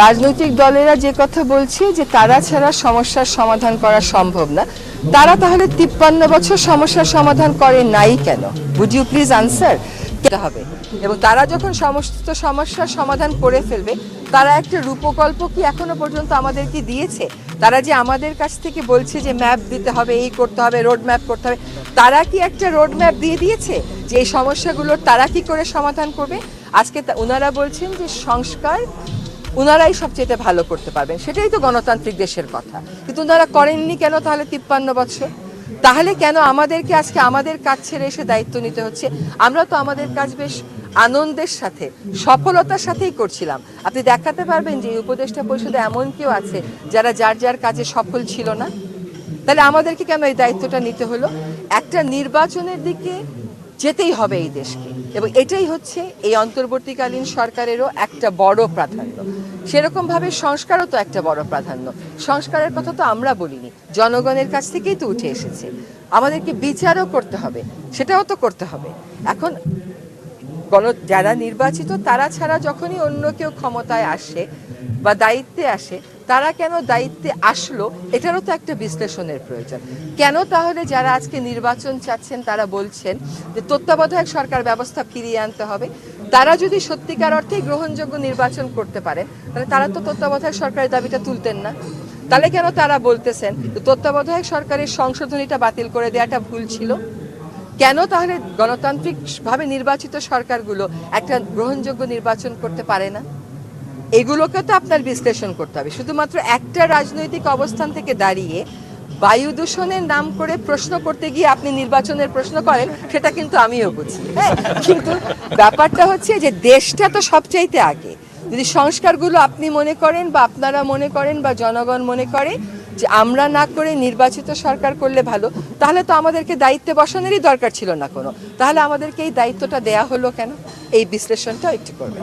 রাজনৈতিক দলেরা যে কথা বলছে যে তারা ছাড়া সমস্যার সমাধান করা সম্ভব না, তারা তাহলে 53 বছর সমস্যার সমাধান করে নাই কেন? উড ইউ প্লিজ আনসার হবে। এবং তারা যখন সমস্ত সমস্যার সমাধান করে ফেলবে, তারা একটা রূপকল্প কি এখনো পর্যন্ত আমাদেরকে দিয়েছে? তারা যে আমাদের কাছ থেকে বলছে যে ম্যাপ দিতে হবে, এই করতে হবে, রোড ম্যাপ করতে হবে, তারা কি একটা রোড ম্যাপ দিয়ে দিয়েছে যে এই সমস্যাগুলোর তারা কি করে সমাধান করবে? আজকে ওনারা বলছেন যে সংস্কার ওনারাই সবচেয়ে ভালো করতে পারবেন, সেটাই তো গণতান্ত্রিক দেশের কথা। কিন্তু ওনারা করেননি কেন তাহলে 53 বছর? তাহলে কেন আমাদেরকে আজকে আমাদের কাজ ছেড়ে এসে দায়িত্ব নিতে হচ্ছে? আমরা তো আমাদের কাজ বেশ আনন্দের সাথে সফলতার সাথেই করছিলাম। আপনি দেখাতে পারবেন যে এই উপদেষ্টা পরিষদে এমন কেউ আছে যারা যার যার কাজে সফল ছিল না? তাহলে আমাদেরকে কেন এই দায়িত্বটা নিতে হলো? একটা নির্বাচনের দিকে যেতেই হবে এই দেশকে, এবং এটাই হচ্ছে এই অন্তর্বর্তীকালীন সরকারেরও একটা বড় প্রাধান্য। সেরকমভাবে সংস্কারও তো একটা বড় প্রাধান্য। সংস্কারের কথা তো আমরা বলিনি, জনগণের কাছ থেকেই তো উঠে এসেছে। আমাদেরকে বিচারও করতে হবে, সেটাও তো করতে হবে। এখন যারা নির্বাচিত তারা ছাড়া যখনই অন্য কেউ ক্ষমতায় আসে বা দায়িত্বে আসে, তারা কেন দায়িত্বে আসলো এটারও তো একটা বিশ্লেষণের প্রয়োজন। কেন তাহলে যারা আজকে নির্বাচন চাচ্ছেন তারা বলছেন যে তত্ত্বাবধায়ক সরকার ব্যবস্থা ফিরিয়ে আনতে হবে? তারা যদি সত্যিকার অর্থেই গ্রহণযোগ্য নির্বাচন করতে পারেন, তাহলে তারা তো তত্ত্বাবধায়ক সরকারের দাবিটা তুলতেন না। তাহলে কেন তারা বলতেছেন তত্ত্বাবধায়ক সরকারের সংশোধনীটা বাতিল করে দেওয়াটা ভুল ছিল? কেন তাহলে গণতান্ত্রিকভাবে নির্বাচিত সরকারগুলো একটা গ্রহণযোগ্য নির্বাচন করতে পারে না? এগুলোকে তো আপনার বিশ্লেষণ করতে হবে। শুধুমাত্র একটা রাজনৈতিক অবস্থান থেকে দাঁড়িয়ে বায়ু দূষণের নাম করে প্রশ্ন করতে গিয়ে আপনি নির্বাচনের প্রশ্ন করেন, সেটা কিন্তু আমিও বুঝি। হ্যাঁ, কিন্তু ব্যাপারটা হচ্ছে যে দেশটা তো সবচাইতে আগে। যদি সংস্কারগুলো আপনি মনে করেন বা আপনারা মনে করেন বা জনগণ মনে করে যে আমরা না করে নির্বাচিত সরকার করলে ভালো, তাহলে তো আমাদেরকে দায়িত্বে বসানোরই দরকার ছিল না কোনো। তাহলে আমাদেরকে এই দায়িত্বটা দেয়া হলো কেন? এই বিশ্লেষণটা একটু করবেন।